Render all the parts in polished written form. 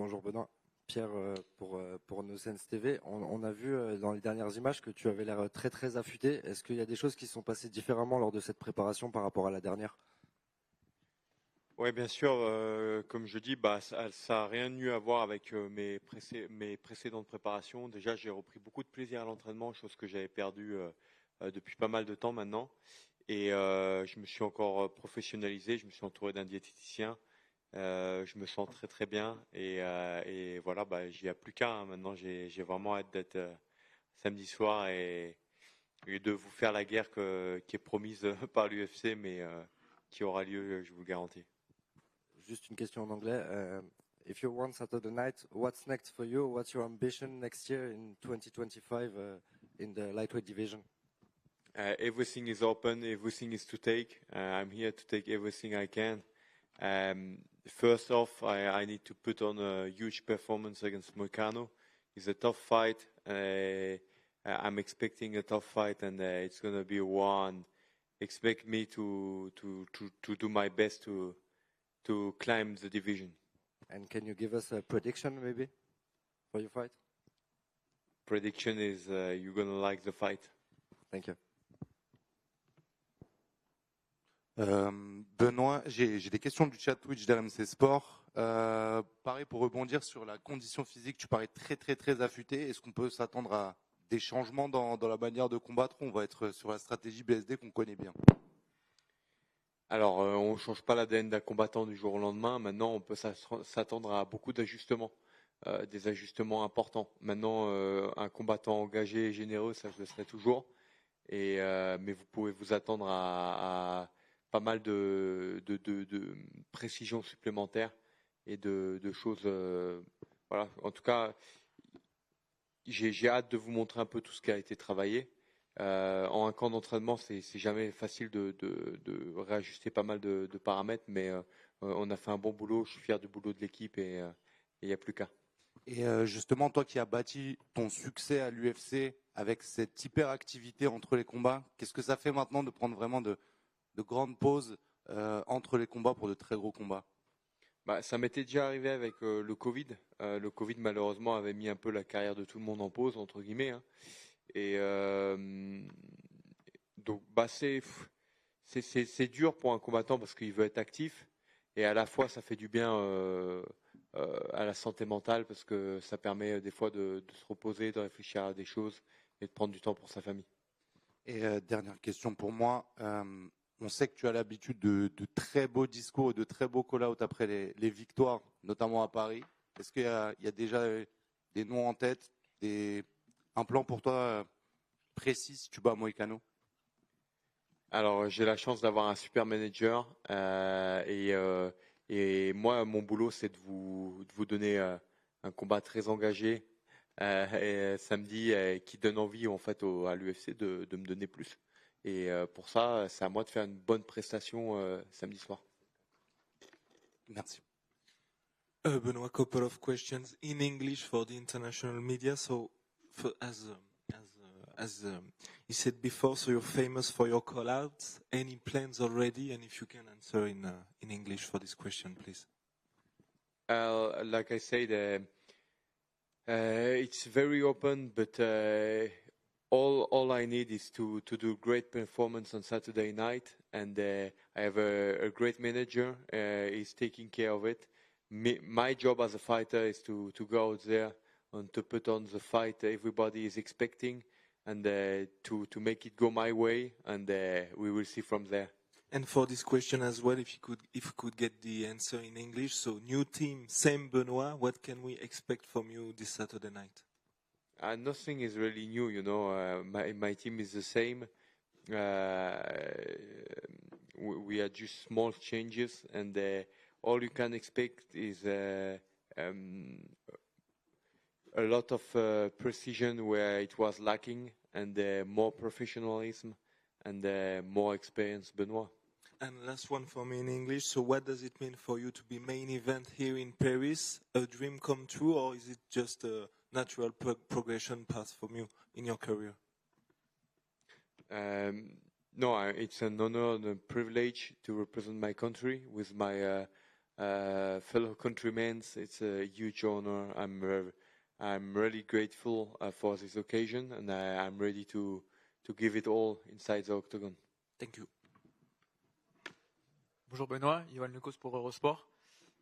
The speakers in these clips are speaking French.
Bonjour Benoît. Pierre pour NoSense TV. On a vu dans les dernières images que tu avais l'air très très affûté. Est-ce qu'il y a des choses qui se sont passées différemment lors de cette préparation par rapport à la dernière? Oui, bien sûr, comme je dis, ça a rien eu à voir avec mes précédentes préparations. Déjà, j'ai repris beaucoup de plaisir à l'entraînement, chose que j'avais perdue depuis pas mal de temps maintenant. Et je me suis encore professionnalisé, je me suis entouré d'un diététicien. Je me sens très très bien et voilà, j'y a plus qu'à, hein. Maintenant, j'ai vraiment hâte d'être samedi soir et de vous faire la guerre qui est promise par l'UFC, mais qui aura lieu, je vous le garantis. Juste une question en anglais. If you won Saturday night, what's next for you? What's your ambition next year in 2025 in the lightweight division? Everything is open, everything is to take. I'm here to take everything I can. First off, I need to put on a huge performance against Moicano. It's a tough fight. I'm expecting a tough fight, and it's going to be one. Expect me to do my best to climb the division. And can you give us a prediction maybe for your fight? Prediction is you're going to like the fight. Thank you. Benoît, j'ai des questions du chat Twitch d'RMC Sport. Pareil, pour rebondir sur la condition physique, tu parais très très très affûté. Est-ce qu'on peut s'attendre à des changements dans la manière de combattre? On va être sur la stratégie BSD qu'on connaît bien. Alors, on ne change pas l'ADN d'un combattant du jour au lendemain. Maintenant, on peut s'attendre à beaucoup d'ajustements, des ajustements importants. Maintenant, un combattant engagé et généreux, ça je le serai toujours. Mais vous pouvez vous attendre à pas mal de précisions supplémentaires et de choses. Voilà. En tout cas, j'ai hâte de vous montrer un peu tout ce qui a été travaillé. En un camp d'entraînement, c'est jamais facile de réajuster pas mal de paramètres, mais on a fait un bon boulot. Je suis fier du boulot de l'équipe et il n'y a plus qu'à. Et justement, toi qui as bâti ton succès à l'UFC avec cette hyperactivité entre les combats, qu'est-ce que ça fait maintenant de prendre vraiment de grandes pauses entre les combats pour de très gros combats? Ça m'était déjà arrivé avec le Covid. Le Covid, malheureusement, avait mis un peu la carrière de tout le monde en pause, entre guillemets, hein. Et donc, c'est dur pour un combattant parce qu'il veut être actif. Et à la fois, ça fait du bien à la santé mentale parce que ça permet des fois de se reposer, de réfléchir à des choses et de prendre du temps pour sa famille. Et dernière question pour moi. On sait que tu as l'habitude de très beaux discours et de très beaux call-outs après les victoires, notamment à Paris. Est-ce qu'il y a déjà des noms en tête, un plan pour toi précis si tu bats Moicano? Alors, j'ai la chance d'avoir un super manager et moi, mon boulot, c'est de vous donner un combat très engagé samedi qui donne envie en fait à l'UFC de me donner plus. Et pour ça, c'est à moi de faire une bonne prestation samedi soir. Merci. Benoit, couple of questions in English for the international media. So, as you said before, so you're famous for your call-outs. Any plans already? And if you can answer in English for this question, please. Like I said, it's very open, but all I need is to do great performance on Saturday night, and I have a great manager. He's taking care of it. My job as a fighter is to go out there and to put on the fight everybody is expecting, and to make it go my way, and we will see from there. And for this question as well, if you could get the answer in English. So, new team, same Benoit. What can we expect from you this Saturday night? Nothing is really new, you know. My team is the same. We are just small changes, and all you can expect is a lot of precision where it was lacking, and more professionalism and more experience, Benoit. And last one for me in English. So what does it mean for you to be main event here in Paris? A dream come true, or is it just a natural progression path for you in your career? No, it's an honor and a privilege to represent my country with my fellow countrymen. It's a huge honor. I'm really grateful for this occasion, and I'm ready to give it all inside the octagon. Thank you. Bonjour Benoît, Yoann Lecos pour Eurosport.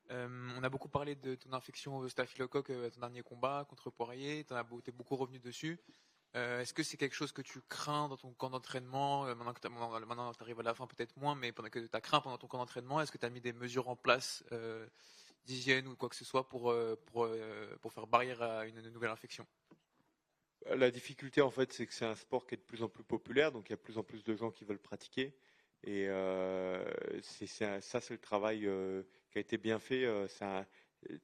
On a beaucoup parlé de ton infection au staphylocoque à ton dernier combat contre Poirier, tu es beaucoup revenu dessus. Est-ce que c'est quelque chose que tu crains dans ton camp d'entraînement, maintenant que tu arrives à la fin peut-être moins, mais pendant que tu as craint pendant ton camp d'entraînement, est-ce que tu as mis des mesures en place d'hygiène ou quoi que ce soit pour faire barrière à une nouvelle infection? La difficulté en fait, c'est que c'est un sport qui est de plus en plus populaire, donc il y a de plus en plus de gens qui veulent pratiquer. Et ça, c'est le travail qui a été bien fait.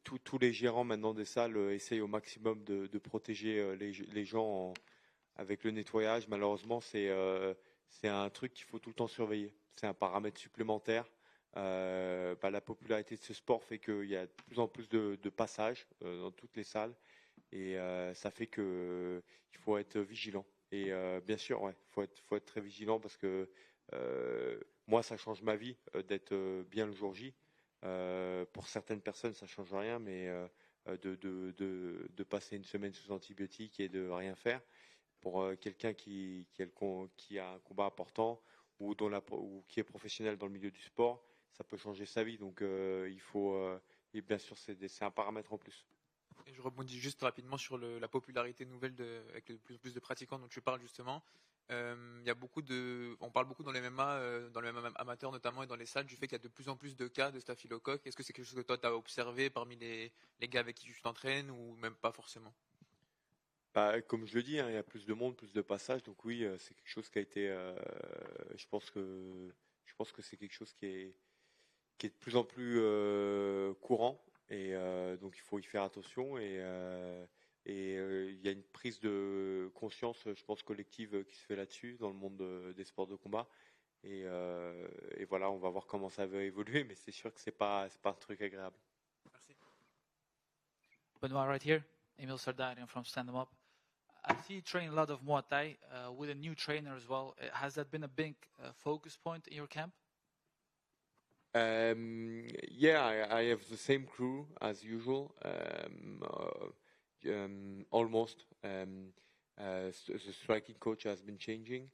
Tous les gérants maintenant des salles essayent au maximum de protéger les gens avec le nettoyage. Malheureusement, c'est un truc qu'il faut tout le temps surveiller. C'est un paramètre supplémentaire. La popularité de ce sport fait qu'il y a de plus en plus de passages dans toutes les salles. Et ça fait qu'il faut être vigilant. Et bien sûr, ouais, faut être très vigilant parce que moi, ça change ma vie d'être bien le jour J. Pour certaines personnes, ça change rien, mais de passer une semaine sous antibiotiques et de rien faire, pour quelqu'un qui a un combat important ou qui est professionnel dans le milieu du sport, ça peut changer sa vie. Donc, il faut, et bien sûr, c'est un paramètre en plus. Et je rebondis juste rapidement sur la popularité nouvelle avec de plus en plus de pratiquants dont tu parles justement. Il y a on parle beaucoup dans les MMA, dans les MMA amateurs notamment et dans les salles du fait qu'il y a de plus en plus de cas de staphylocoque. Est-ce que c'est quelque chose que toi tu as observé parmi les gars avec qui tu t'entraînes ou même pas forcément? Comme je le dis, hein, il y a plus de monde, plus de passages, donc oui, c'est quelque chose qui a été. Je pense que c'est quelque chose qui est de plus en plus courant. Et donc il faut y faire attention et il y a une prise de conscience, je pense, collective qui se fait là-dessus dans le monde des sports de combat. Et voilà, on va voir comment ça va évoluer, mais c'est sûr que c'est pas un truc agréable. Merci. Benoit, right here, Emil Sardarian from Stand 'Em Up. I see you train a lot of Muay Thai with a new trainer as well. Has that been a big focus point in your camp? Yeah, I have the same crew as usual, almost. The striking coach has been changing,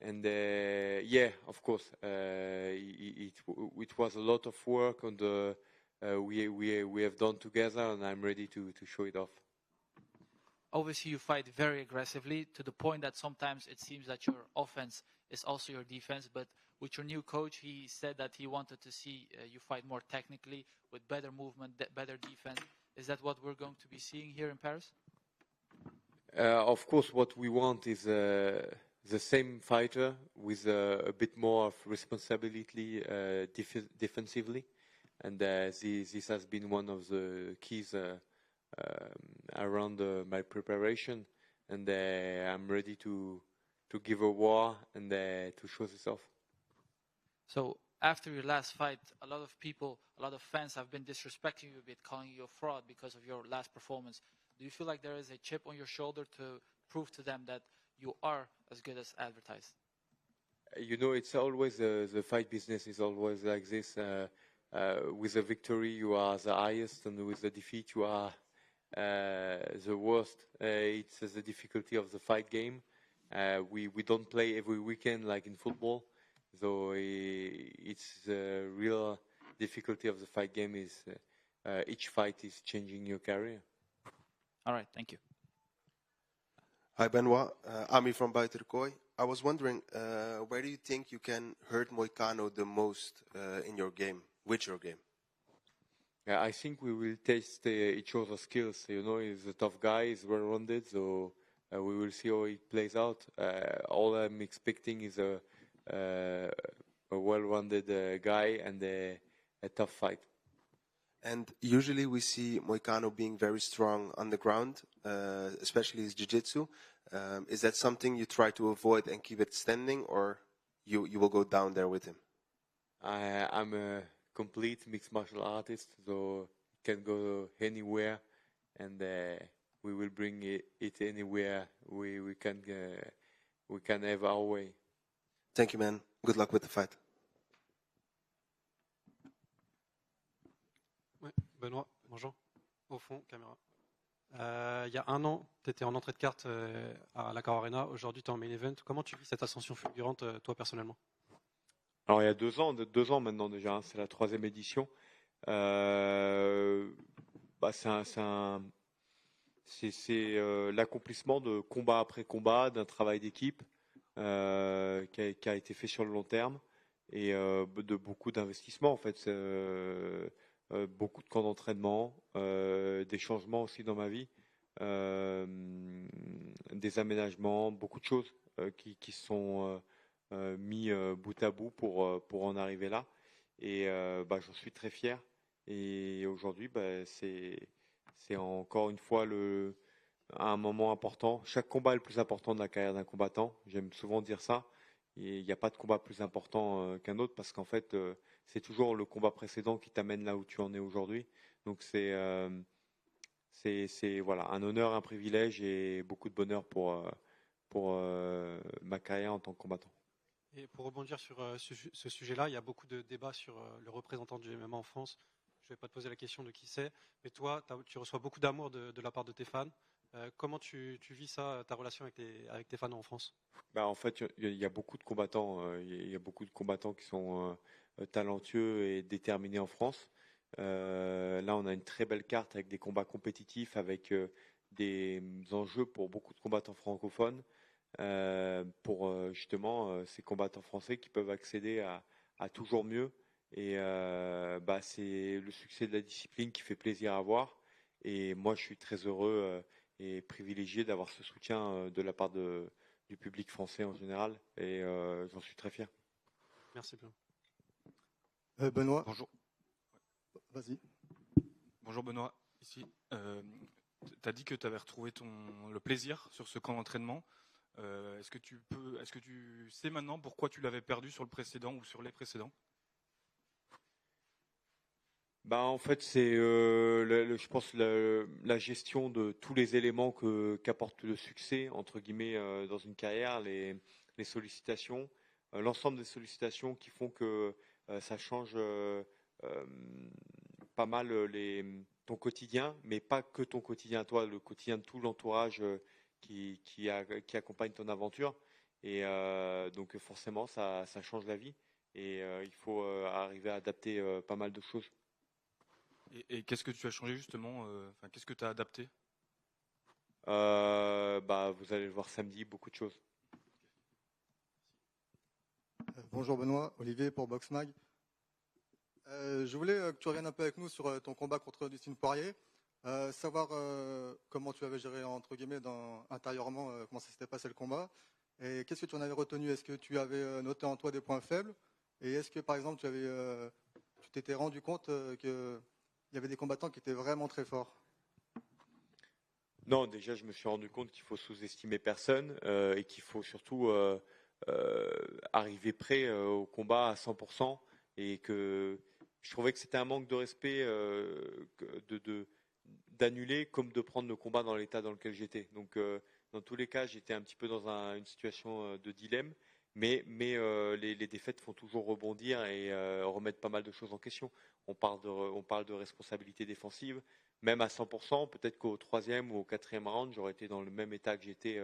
and yeah, of course, it was a lot of work on we have done together, and I'm ready to show it off. Obviously, you fight very aggressively to the point that sometimes it seems that your offense is also your defense. But with your new coach, he said that he wanted to see you fight more technically with better movement, better defense. Is that what we're going to be seeing here in Paris? Of course, what we want is the same fighter with a bit more of responsibility defensively. And this has been one of the keys around my preparation, and I'm ready to give a war and to show this off. So after your last fight, a lot of fans have been disrespecting you a bit, calling you a fraud because of your last performance. Do you feel like there is a chip on your shoulder to prove to them that you are as good as advertised? You know, it's always the fight business is always like this. With a victory, you are the highest, and with a defeat, you are the worst. It's the difficulty of the fight game. We don't play every weekend like in football, so it's the real difficulty of the fight game is each fight is changing your career. All right, thank you. Hi Benoit, Ami from Buitenkooi. I was wondering, where do you think you can hurt Moicano the most in your game, with your game? Yeah, I think we will test each other's skills. You know, he's a tough guy, he's well-rounded, so we will see how it plays out. All I'm expecting is a well-rounded guy and a tough fight. And usually we see Moicano being very strong on the ground, especially his jiu-jitsu. Is that something you try to avoid and keep it standing, or you will go down there with him? I'm a complete mixed martial artist, so can go anywhere, and we will bring it anywhere we can have our way. Thank you, man. Good luck with the fight. Benoît, bonjour. Au fond, caméra. Il y a un an, tu étais en entrée de carte à l'Accor Arena. Aujourd'hui, tu es en main event. Comment tu vis cette ascension fulgurante, toi, personnellement? Alors il y a 2 ans maintenant déjà, hein, c'est la 3e édition. Bah, c'est l'accomplissement de combat après combat, d'un travail d'équipe qui a été fait sur le long terme et de beaucoup d'investissements en fait. Beaucoup de camps d'entraînement, des changements aussi dans ma vie, euh, des aménagements, beaucoup de choses qui sont mis bout à bout pour en arriver là. Et bah, j'en suis très fier. Et aujourd'hui, bah, c'est encore une fois un moment important. Chaque combat est le plus important de la carrière d'un combattant. J'aime souvent dire ça. Et il n'y a pas de combat plus important qu'un autre parce qu'en fait, c'est toujours le combat précédent qui t'amène là où tu en es aujourd'hui. Donc c'est voilà, un honneur, un privilège et beaucoup de bonheur pour ma carrière en tant que combattant. Et pour rebondir sur ce sujet-là, il y a beaucoup de débats sur le représentant du MMA en France. Je ne vais pas te poser la question de qui c'est, mais toi, tu reçois beaucoup d'amour de la part de tes fans. Comment tu vis ça, ta relation avec tes fans en France? Bah, en fait, il y a beaucoup de combattants. Il y a beaucoup de combattants qui sont talentueux et déterminés en France. Là, on a une très belle carte avec des combats compétitifs, avec des enjeux pour beaucoup de combattants francophones, pour justement ces combattants français qui peuvent accéder à toujours mieux. Et bah, c'est le succès de la discipline qui fait plaisir à voir. Et moi, je suis très heureux et privilégié d'avoir ce soutien de la part du public français en général. Et j'en suis très fier. Merci bien. Benoît. Bonjour. Vas-y. Bonjour Benoît, ici. Tu as dit que tu avais retrouvé le plaisir sur ce camp d'entraînement. Est-ce que tu sais maintenant pourquoi tu l'avais perdu sur le précédent ou sur les précédents? Bah, en fait, c'est, je pense, la gestion de tous les éléments qu'apporte le succès, entre guillemets, dans une carrière, les sollicitations, l'ensemble des sollicitations qui font que ça change pas mal ton quotidien, mais pas que ton quotidien à toi, le quotidien de tout l'entourage qui accompagne ton aventure. Et donc forcément, ça change la vie. Et il faut arriver à adapter pas mal de choses. Et qu'est-ce que tu as changé justement qu'est-ce que tu as adapté? Bah, vous allez le voir samedi, beaucoup de choses. Bonjour Benoît, Olivier pour Boxmag. Je voulais que tu reviennes un peu avec nous sur ton combat contre Dustin Poirier, savoir comment tu avais géré entre guillemets intérieurement, comment ça s'était passé le combat, et qu'est-ce que tu en avais retenu? Est-ce que tu avais noté en toi des points faibles, et est-ce que par exemple tu t'étais rendu compte qu'il y avait des combattants qui étaient vraiment très forts? Non, déjà je me suis rendu compte qu'il faut sous-estimer personne et qu'il faut surtout arriver prêt au combat à 100%, et que je trouvais que c'était un manque de respect d'annuler comme de prendre le combat dans l'état dans lequel j'étais. Donc dans tous les cas, j'étais un petit peu dans une situation de dilemme, mais les défaites font toujours rebondir et remettre pas mal de choses en question. On parle de responsabilité défensive, même à 100%, peut-être qu'au 3e ou au 4e round, j'aurais été dans le même état que j'étais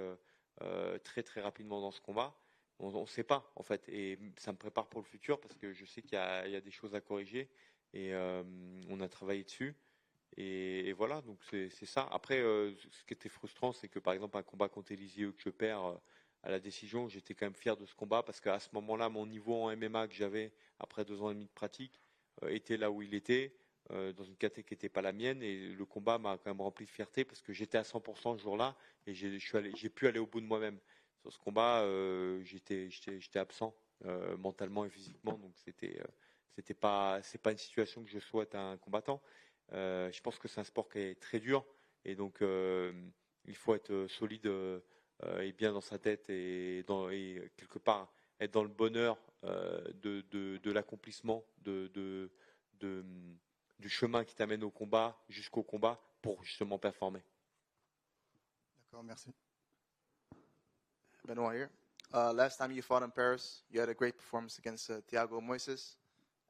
très très rapidement dans ce combat. On ne sait pas en fait, et ça me prépare pour le futur parce que je sais qu'il y a des choses à corriger et on a travaillé dessus. Et voilà, donc c'est ça. Après, ce qui était frustrant, c'est que par exemple un combat contre Eliseu que je perds à la décision, j'étais quand même fier de ce combat parce qu'à ce moment-là, mon niveau en MMA que j'avais après 2 ans et demi de pratique était là où il était, dans une catégorie qui n'était pas la mienne, et le combat m'a quand même rempli de fierté parce que j'étais à 100% ce jour-là et j'ai pu aller au bout de moi-même. Sur ce combat, j'étais absent mentalement et physiquement, donc c'est pas une situation que je souhaite à un combattant. Je pense que c'est un sport qui est très dur et donc il faut être solide et bien dans sa tête et quelque part être dans le bonheur de l'accomplissement du chemin qui t'amène au combat jusqu'au combat pour justement performer. D'accord, merci. Benoit here. Last time you fought in Paris, you had a great performance against Thiago Moises,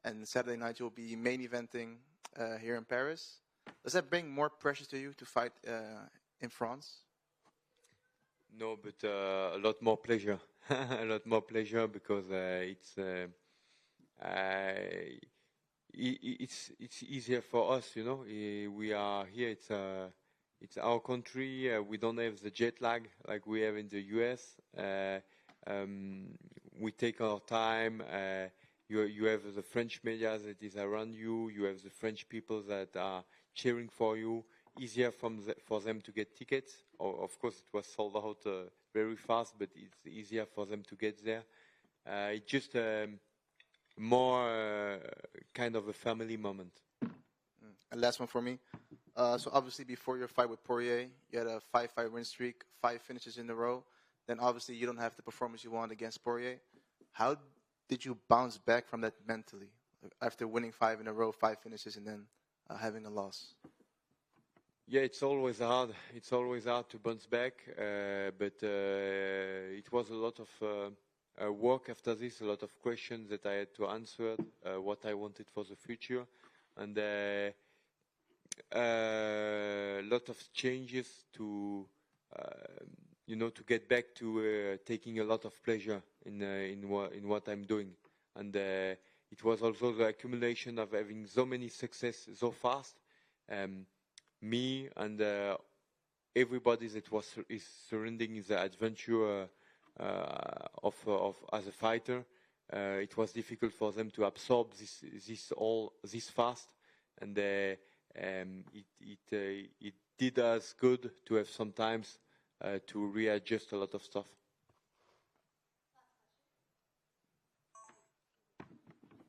and Saturday night you'll be main eventing here in Paris. Does that bring more pressure to you to fight in France? No, but a lot more pleasure. A lot more pleasure because it's easier for us, you know. We are here. It's our country. We don't have the jet lag like we have in the US. We take our time. You have the French media that is around you. You have the French people that are cheering for you. Easier for them to get tickets. Of course, it was sold out very fast, but it's easier for them to get there. It's just more kind of a family moment. And last one for me. So obviously before your fight with Poirier, you had a 5-fight win streak, 5 finishes in a row. Then obviously you don't have the performance you want against Poirier. How did you bounce back from that mentally after winning 5 in a row, 5 finishes, and then having a loss? Yeah, it's always hard. It's always hard to bounce back, but it was a lot of work after this, a lot of questions that I had to answer, what I wanted for the future, and a lot of changes to, to get back to taking a lot of pleasure in what I'm doing, and it was also the accumulation of having so many success so fast. Me and everybody that is surrounding the adventure of as a fighter, it was difficult for them to absorb this fast, and it did us good to have sometimes to readjust a lot of stuff.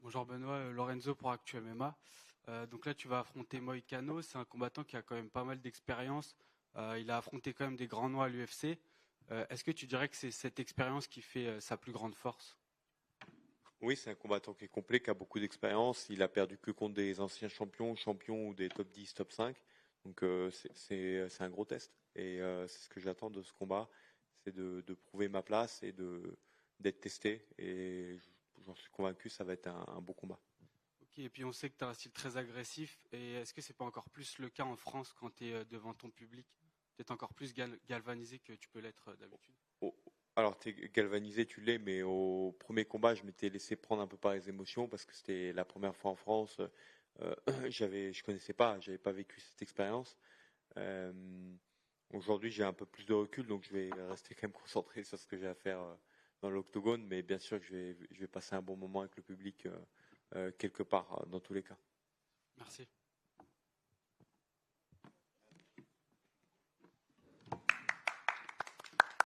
Bonjour Benoît, Lorenzo pour Actu MMA. Donc là, tu vas affronter Moïcano. C'est un combattant qui a quand même pas mal d'expérience. Il a affronté quand même des grands noms à l'UFC. Est-ce que tu dirais que c'est cette expérience qui fait sa plus grande force? Oui, c'est un combattant qui est complet, qui a beaucoup d'expérience. Il a perdu que contre des anciens champions ou des top 10, top 5. Donc c'est un gros test. Et c'est ce que j'attends de ce combat, c'est de prouver ma place et d'être testé. Et j'en suis convaincu, ça va être un beau combat. Ok, et puis on sait que tu as un style très agressif. Et est-ce que c'est pas encore plus le cas en France quand tu es devant ton public? Peut-être encore plus galvanisé que tu peux l'être d'habitude? Alors, tu es galvanisé, tu l'es, mais au premier combat, je m'étais laissé prendre un peu par les émotions parce que c'était la première fois en France. Je connaissais pas, j'avais pas vécu cette expérience. Aujourd'hui, j'ai un peu plus de recul, donc je vais rester quand même concentré sur ce que j'ai à faire dans l'octogone, mais bien sûr que je vais passer un bon moment avec le public quelque part, dans tous les cas. Merci.